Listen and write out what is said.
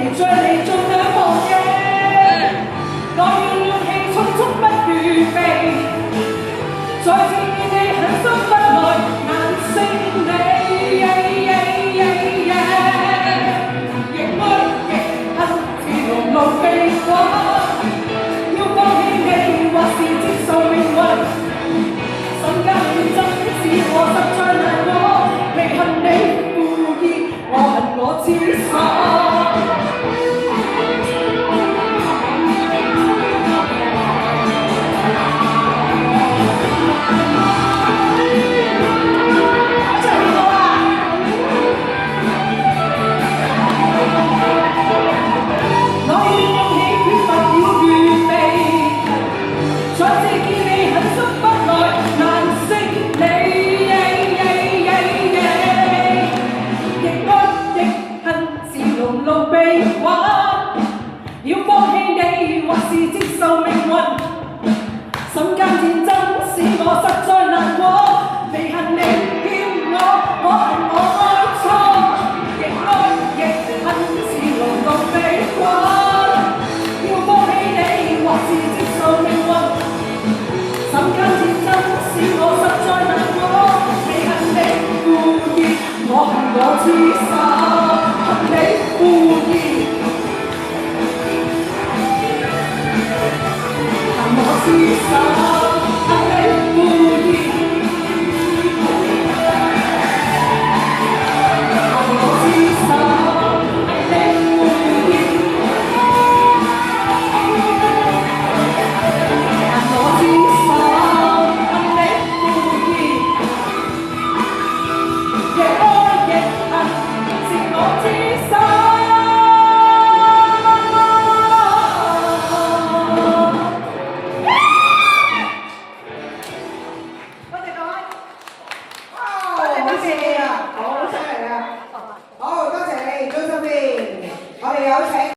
離將你盡量忘記。我要勇氣匆匆不預備，再次見你狠心不來難勝你。亦愛亦恨是勞碌悲歡，要放棄你或是接受命運。瞬間變真的是我實在難過，未恨你故意，我恨我痴傻。要放棄你或是接受命運，瞬間戰爭使我實在難過，未恨你欠我恨我愛錯，亦愛亦恨是勞碌悲歡。要放棄你或是接受命運，瞬間戰爭使我實在難過，未恨你故意，我恨我痴傻，恨你故意。